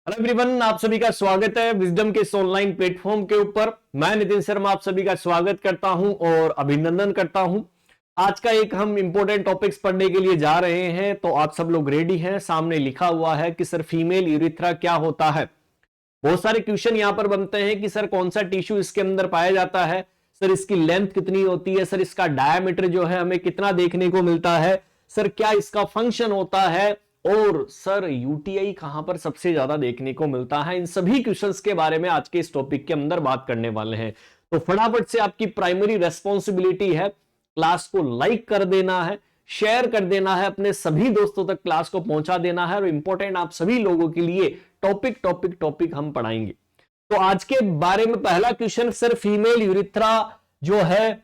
Hello everyone, आप सभी का स्वागत है विजडम के इस ऑनलाइन प्लेटफॉर्म के ऊपर। मैं नितिन शर्मा आप सभी का स्वागत करता हूं और अभिनंदन करता हूं। आज का एक हम इंपॉर्टेंट टॉपिक्स पढ़ने के लिए जा रहे हैं, तो आप सब लोग रेडी हैं। सामने लिखा हुआ है कि सर फीमेल यूरिथ्रा क्या होता है। बहुत सारे क्वेश्चन यहां पर बनते हैं कि सर कौन सा टिश्यू इसके अंदर पाया जाता है, सर इसकी लेंथ कितनी होती है, सर इसका डायमीटर जो है हमें कितना देखने को मिलता है, सर क्या इसका फंक्शन होता है, और सर यूटीआई कहां पर सबसे ज्यादा देखने को मिलता है। इन सभी क्वेश्चंस के बारे में आज के इस टॉपिक के अंदर बात करने वाले हैं। तो फटाफट से आपकी प्राइमरी रेस्पॉन्सिबिलिटी है क्लास को लाइक कर देना है, शेयर कर देना है, अपने सभी दोस्तों तक क्लास को पहुंचा देना है। और इंपॉर्टेंट आप सभी लोगों के लिए टॉपिक हम पढ़ाएंगे। तो आज के बारे में पहला क्वेश्चन, सर फीमेल यूरिथ्रा जो है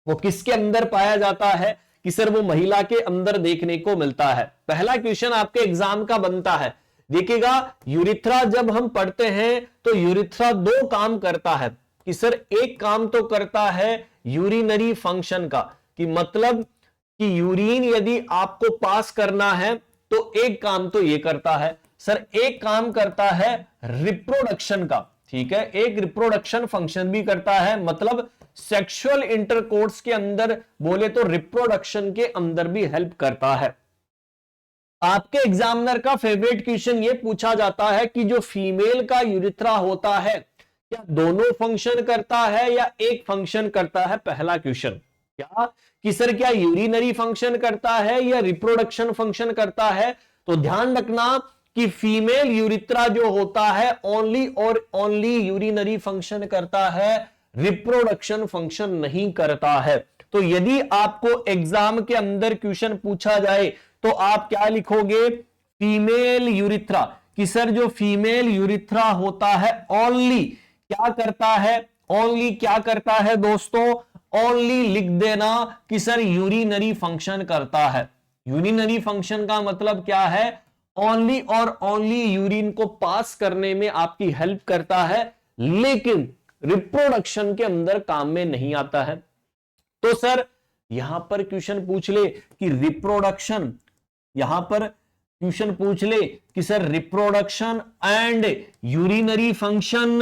वो किसके अंदर पाया जाता है, कि सर वो महिला के अंदर देखने को मिलता है। पहला क्वेश्चन आपके एग्जाम का बनता है। देखिएगा, यूरिथ्रा जब हम पढ़ते हैं तो यूरिथ्रा दो काम करता है, कि सर एक काम तो करता है यूरिनरी फंक्शन का, कि मतलब कि यूरिन यदि आपको पास करना है तो एक काम तो ये करता है। सर एक काम करता है रिप्रोडक्शन का, ठीक है, एक रिप्रोडक्शन फंक्शन भी करता है, मतलब सेक्सुअल इंटरकोर्स के अंदर बोले तो रिप्रोडक्शन के अंदर भी हेल्प करता है। आपके एग्जामिनर का फेवरेट क्वेश्चन ये पूछा जाता है कि जो फीमेल का यूरिथ्रा होता है क्या दोनों फंक्शन करता है या एक फंक्शन करता है। पहला क्वेश्चन क्या, कि सर क्या यूरिनरी फंक्शन करता है या रिप्रोडक्शन फंक्शन करता है। तो ध्यान रखना कि फीमेल यूरिथ्रा जो होता है ओनली और ओनली यूरिनरी फंक्शन करता है, रिप्रोडक्शन फंक्शन नहीं करता है। तो यदि आपको एग्जाम के अंदर क्वेश्चन पूछा जाए तो आप क्या लिखोगे, फीमेल यूरिथ्रा, कि सर जो फीमेल यूरिथ्रा होता है ओनली क्या करता है, ओनली क्या करता है दोस्तों, ओनली लिख देना कि सर यूरिनरी फंक्शन करता है। यूरिनरी फंक्शन का मतलब क्या है, ओनली और ओनली यूरिन को पास करने में आपकी हेल्प करता है, लेकिन रिप्रोडक्शन के अंदर काम में नहीं आता है। तो सर यहां पर क्वेश्चन पूछ ले कि रिप्रोडक्शन, यहां पर क्वेश्चन पूछ ले कि sir reproduction and urinary function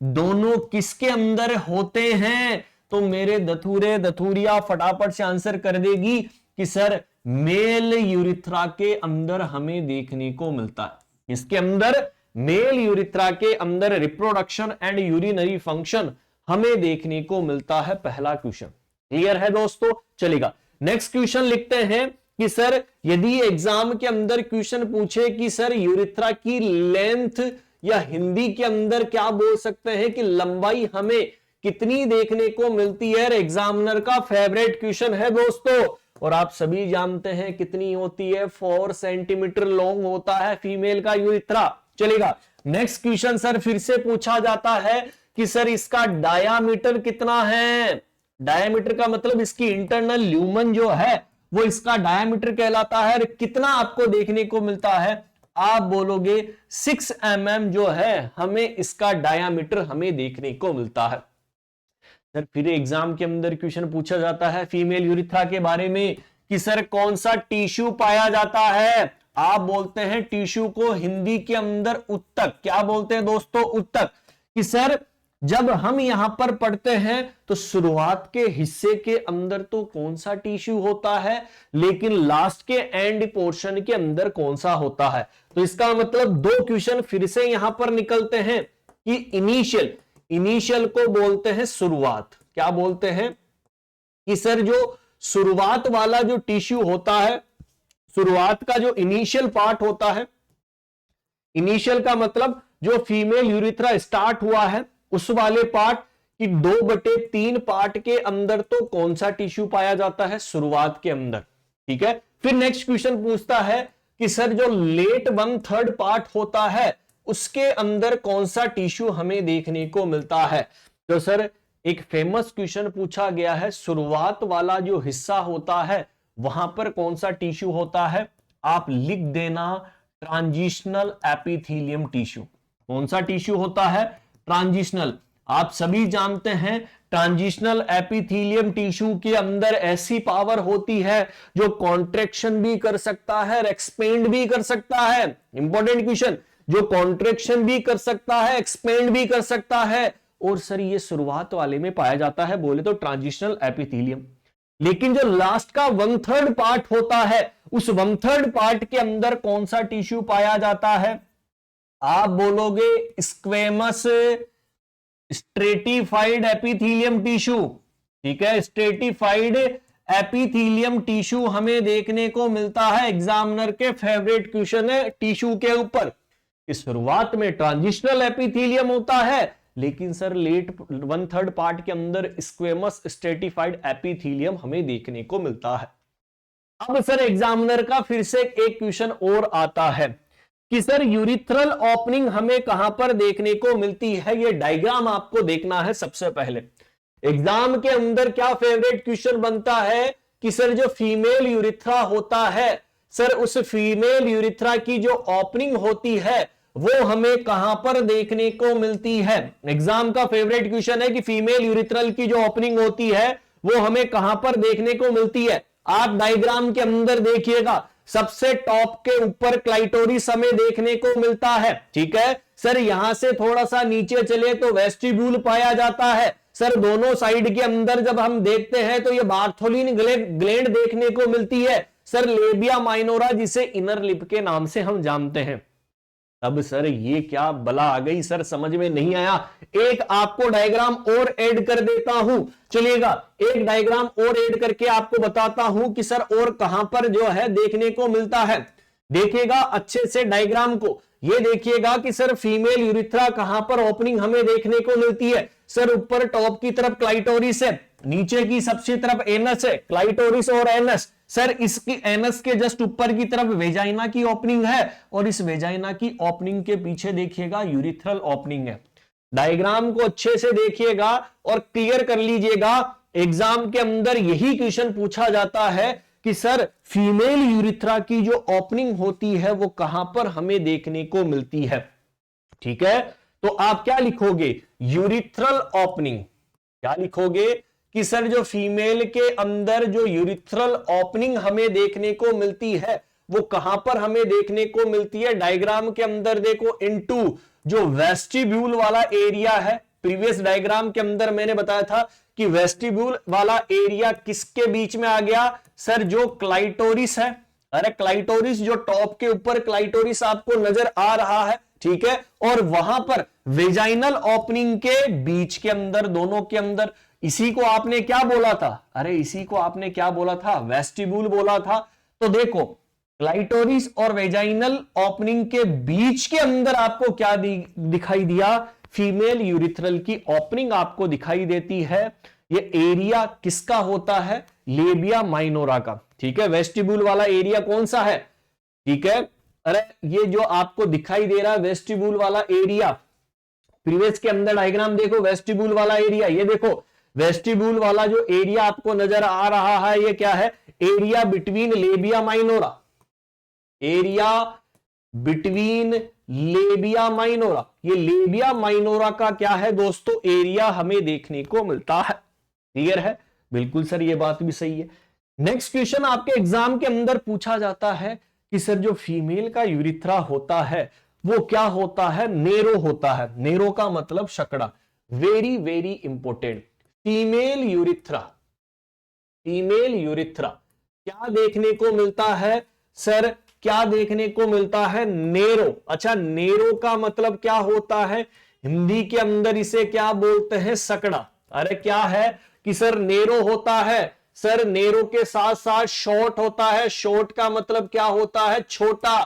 दोनों किसके अंदर होते हैं, तो मेरे दथुरे दथुरिया फटाफट से आंसर कर देगी कि सर मेल यूरिथ्रा के अंदर हमें देखने को मिलता है। इसके अंदर मेल यूरिथ्रा के अंदर रिप्रोडक्शन एंड यूरिनरी फंक्शन हमें देखने को मिलता है। पहला क्वेश्चन क्लियर है दोस्तों, चलेगा। नेक्स्ट क्वेश्चन लिखते हैं कि सर यदि एग्जाम के अंदर क्वेश्चन पूछे कि सर यूरिथ्रा की लेंथ, या हिंदी के अंदर क्या बोल सकते हैं कि लंबाई हमें कितनी देखने को मिलती है, एग्जामिनर का फेवरेट क्वेश्चन है दोस्तों। और आप सभी जानते हैं कितनी होती है, 4 सेंटीमीटर लॉन्ग होता है फीमेल का यूरिथ्रा। चलेगा। नेक्स्ट क्वेश्चन सर फिर से पूछा जाता है कि सर इसका डायामीटर कितना है। डायामीटर का मतलब इसकी इंटरनल ल्यूमन जो है वो इसका डायामीटर कहलाता है। कितना आपको देखने को मिलता है, आप बोलोगे 6 mm जो है हमें इसका डायामीटर हमें देखने को मिलता है। सर फिर एग्जाम के अंदर क्वेश्चन पूछा जाता है फीमेल यूरिथ्रा के बारे में कि सर कौन सा टिश्यू पाया जाता है। आप बोलते हैं टिश्यू को हिंदी के अंदर उत्तक, क्या बोलते हैं दोस्तों, उत्तक। कि सर जब हम यहां पर पढ़ते हैं तो शुरुआत के हिस्से के अंदर तो कौन सा टिश्यू होता है, लेकिन लास्ट के एंड पोर्शन के अंदर कौन सा होता है। तो इसका मतलब दो क्वेश्चन फिर से यहां पर निकलते हैं कि इनिशियल को बोलते हैं शुरुआत, क्या बोलते हैं कि सर जो शुरुआत वाला जो टिश्यू होता है, शुरुआत का जो इनिशियल पार्ट होता है, इनिशियल का मतलब जो फीमेल यूरिथ्रा स्टार्ट हुआ है उस वाले पार्ट की 2/3 पार्ट के अंदर तो कौन सा टिश्यू पाया जाता है, शुरुआत के अंदर। ठीक है। फिर नेक्स्ट क्वेश्चन पूछता है कि सर जो लेट 1/3 पार्ट होता है उसके अंदर कौन सा टिश्यू हमें देखने को मिलता है। तो सर एक फेमस क्वेश्चन पूछा गया है, शुरुआत वाला जो हिस्सा होता है वहां पर कौन सा टिश्यू होता है, आप लिख देना ट्रांजिशनल एपिथेलियम टिश्यू। कौन सा टिश्यू होता है, ट्रांजिशनल। आप सभी जानते हैं ट्रांजिशनल एपिथेलियम टिश्यू के अंदर ऐसी पावर होती है जो कॉन्ट्रैक्शन भी कर सकता है, एक्सपेंड भी कर सकता है। इंपॉर्टेंट क्वेश्चन, जो कॉन्ट्रेक्शन भी कर सकता है, एक्सपेंड भी कर सकता है, और सर ये शुरुआत वाले में पाया जाता है, बोले तो ट्रांजिशनल एपिथेलियम। लेकिन जो लास्ट का 1/3 पार्ट होता है, उस 1/3 पार्ट के अंदर कौन सा टिश्यू पाया जाता है? आप बोलोगे स्क्वेमस स्ट्रेटिफाइड एपिथेलियम टिश्यू। ठीक है, स्ट्रेटिफाइड एपिथेलियम टिश्यू हमें देखने को मिलता है। एग्जामिनर के फेवरेट क्वेश्चन है टिश्यू के ऊपर कि शुरुआत में ट्रांजिशनल एपिथेलियम होता है, लेकिन सर लेट 1/3 पार्ट के अंदर स्क्वेमस स्ट्रेटिफाइड एपिथेलियम हमें देखने को मिलता है। अब सर एग्जामिनर का फिर से एक क्वेश्चन और आता है कि सर यूरिथ्रल ओपनिंग हमें कहां पर देखने को मिलती है? ये डायग्राम आपको देखना है सबसे पहले। एग्जाम के अंदर क्या फेवरेट क्वेश्चन बनता है कि सर जो फीमेल यूरिथ्रा होता है, सर उस फीमेल यूरिथ्रा की जो ओपनिंग होती है वो हमें कहां पर देखने को मिलती है? एग्जाम का फेवरेट क्वेश्चन है कि फीमेल यूरिथ्रल की जो ओपनिंग होती है वो हमें कहां पर देखने को मिलती है? आप डायग्राम के अंदर देखिएगा, सबसे टॉप के ऊपर क्लाइटोरिस हमें देखने को मिलता है। ठीक है सर, यहां से थोड़ा सा नीचे चले तो वेस्टिब्यूल पाया जाता है। सर दोनों साइड के अंदर जब हम देखते हैं तो ये बार्थोलिन ग्लैंड देखने को मिलती है। सर लेबिया माइनोरा, जिसे इनर लिप के नाम से हम जानते हैं। अब सर ये क्या बला आ गई, सर समझ में नहीं आया। एक आपको डायग्राम और ऐड कर देता हूं, चलिएगा एक डायग्राम और ऐड करके आपको बताता हूं कि सर और कहां पर जो है देखने को मिलता है। देखिएगा अच्छे से डायग्राम को, ये देखिएगा कि सर फीमेल यूरिथ्रा कहां पर ओपनिंग हमें देखने को मिलती है। सर ऊपर टॉप की तरफ क्लाइटोरिस है, नीचे की सबसे तरफ एनस है, क्लाइटोरिस और एनस। सर इसकी एनस के जस्ट ऊपर की तरफ वेजाइना की ओपनिंग है, और इस वेजाइना की ओपनिंग के पीछे देखिएगा यूरिथ्रल ओपनिंग है। डायग्राम को अच्छे से देखिएगा और क्लियर कर लीजिएगा। एग्जाम के अंदर यही क्वेश्चन पूछा जाता है कि सर फीमेल यूरिथ्रा की जो ओपनिंग होती है वो कहां पर हमें देखने को मिलती है। ठीक है, तो आप क्या लिखोगे? Urethral opening. क्या लिखोगे कि सर जो फीमेल के अंदर जो यूरिथ्रल ओपनिंग हमें देखने को मिलती है वो कहां पर हमें देखने को मिलती है? डायग्राम के अंदर देखो, इनटू जो वेस्टिब्यूल वाला एरिया है। प्रीवियस डायग्राम के अंदर मैंने बताया था कि वेस्टिब्यूल वाला एरिया किसके बीच में आ गया? सर जो क्लाइटोरिस है। अरे क्लाइटोरिस, जो टॉप के ऊपर क्लाइटोरिस आपको नजर आ रहा है, ठीक है, और वहां पर वेजाइनल ओपनिंग के बीच के अंदर, दोनों के अंदर, इसी को आपने क्या बोला था? अरे इसी को आपने क्या बोला था? वेस्टिब्यूल बोला था। तो देखो क्लाइटोरिस और वेजाइनल ओपनिंग के बीच के अंदर आपको क्या दिखाई दिया? फीमेल यूरिथ्रल की ओपनिंग आपको दिखाई देती है। ये एरिया किसका होता है? लेबिया माइनोरा का। ठीक है, वेस्टिब्यूल वाला एरिया कौन सा है? ठीक है, अरे ये जो आपको दिखाई दे रहा है वेस्टिब्यूल वाला एरिया, प्रीवियस के अंदर डायग्राम देखो, वेस्टिब्यूल वाला एरिया, ये देखो वेस्टिब्यूल वाला जो एरिया आपको नजर आ रहा है ये क्या है? Area between labia minora. Area between labia minora, ये लेबिया माइनोरा का क्या है दोस्तों? एरिया हमें देखने को मिलता है। क्लियर है? बिल्कुल सर, ये बात भी सही है। नेक्स्ट क्वेश्चन आपके एग्जाम के अंदर पूछा जाता है कि सर जो फीमेल का यूरिथ्रा होता है वो क्या होता है? नेरो होता है। नेरो का मतलब शकड़ा। Very very important. Female urethra, female urethra क्या देखने को मिलता है? सर क्या देखने को मिलता है? नेरो। अच्छा, नेरो का मतलब क्या होता है? हिंदी के अंदर इसे क्या बोलते हैं? सकड़ा। अरे क्या है कि सर नेरो होता है। सर नेरो के साथ साथ शॉर्ट होता है। शॉर्ट का मतलब क्या होता है? छोटा।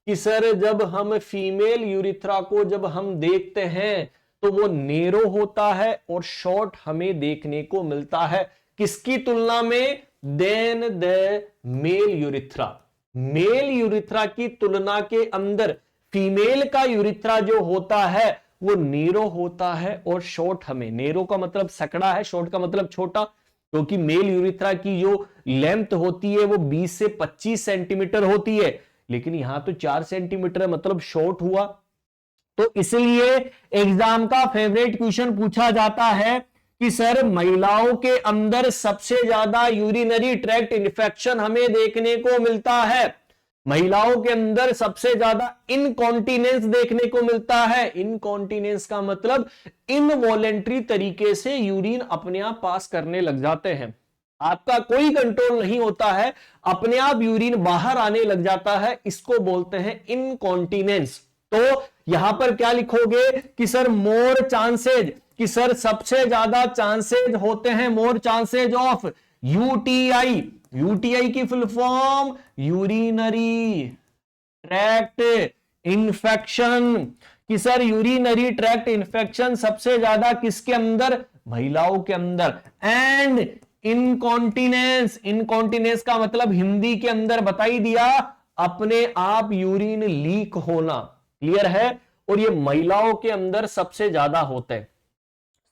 कि सर जब हम फीमेल यूरिथ्रा को जब हम देखते हैं तो वो नेरो होता है और शॉर्ट हमें देखने को मिलता है। किसकी तुलना में? Then the male urethra. Male urethra की तुलना के अंदर फीमेल का यूरिथ्रा जो होता है वो नेरो होता है और शॉर्ट हमें, नेरो का मतलब सकड़ा है, शॉर्ट का मतलब छोटा, क्योंकि मेल यूरिथ्रा की जो लेंथ होती है वो 20 से 25 सेंटीमीटर होती है, लेकिन यहां तो 4 सेंटीमीटर है, मतलब शॉर्ट हुआ। तो इसलिए एग्जाम का फेवरेट क्वेश्चन पूछा जाता है कि सर महिलाओं के अंदर सबसे ज्यादा यूरिनरी ट्रैक्ट इन्फेक्शन हमें देखने को मिलता है। महिलाओं के अंदर सबसे ज्यादा इनकॉन्टिनेंस देखने को मिलता है। इनकॉन्टिनेंस का मतलब इनवॉलेंट्री तरीके से यूरिन अपने आप पास करने लग जाते हैं, आपका कोई कंट्रोल नहीं होता है, अपने आप यूरिन बाहर आने लग जाता है, इसको बोलते हैं इनकॉन्टिनेंस। तो यहां पर क्या लिखोगे कि सर मोर चांसेज, कि सर सबसे ज्यादा चांसेज होते हैं, मोर चांसेज ऑफ यूटीआई। यूटीआई की full form urinary tract infection, कि सर यूरिनरी ट्रैक्ट इंफेक्शन सबसे ज्यादा किसके अंदर, महिलाओं के अंदर। एंड इनकॉन्टिनेंस, इनकॉन्टिनेंस का मतलब हिंदी के अंदर बता ही दिया, अपने आप यूरिन लीक होना। क्लियर है, और ये महिलाओं के अंदर सबसे ज्यादा होता है।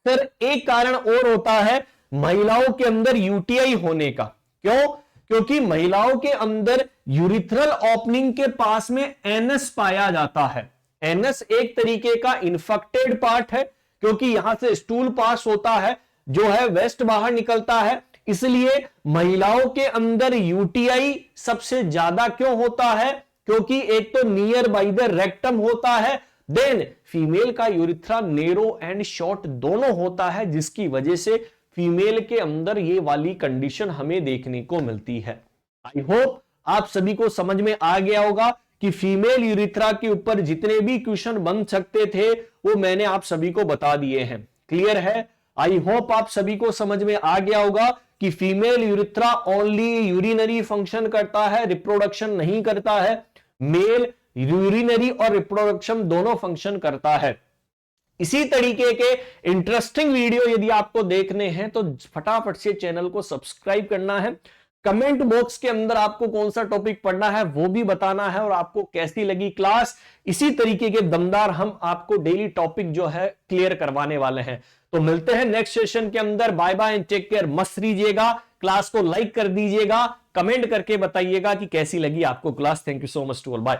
सर एक कारण और होता है महिलाओं के अंदर यूटीआई होने का, क्यों? क्योंकि महिलाओं के अंदर यूरिथ्रल ओपनिंग के पास में एनस पाया जाता है। एनस एक तरीके का इन्फेक्टेड पार्ट है, क्योंकि यहां से स्टूल पास होता है, जो है वेस्ट बाहर निकलता है, इसलिए महिलाओं के अंदर यूटीआई सबसे ज्यादा क्यों होता है? क्योंकि एक तो नियर बाय द रेक्टम होता है, देन फीमेल का यूरिथ्रा नेरो एंड शॉर्ट दोनों होता है, जिसकी वजह से फीमेल के अंदर ये वाली कंडीशन हमें देखने को मिलती है। आई होप आप सभी को समझ में आ गया होगा कि फीमेल यूरिथ्रा के ऊपर जितने भी क्वेश्चन बन सकते थे वो मैंने आप सभी को बता दिए हैं। क्लियर है? आई होप आप सभी को समझ में आ गया होगा कि female urethra only urinary function करता है, रिप्रोडक्शन नहीं करता है। मेल यूरिनरी और रिप्रोडक्शन दोनों फंक्शन करता है। इसी तरीके के इंटरेस्टिंग वीडियो यदि आपको देखने हैं तो फटाफट से चैनल को सब्सक्राइब करना है। कमेंट बॉक्स के अंदर आपको कौन सा टॉपिक पढ़ना है वो भी बताना है, और आपको कैसी लगी क्लास। इसी तरीके के दमदार हम आपको डेली टॉपिक जो है क्लियर करवाने वाले हैं। तो मिलते हैं नेक्स्ट सेशन के अंदर। Bye bye and take care. मस्त रहिएगा, क्लास को लाइक कर दीजिएगा, कमेंट करके बताइएगा कि कैसी लगी आपको class. Thank you so much to all, bye.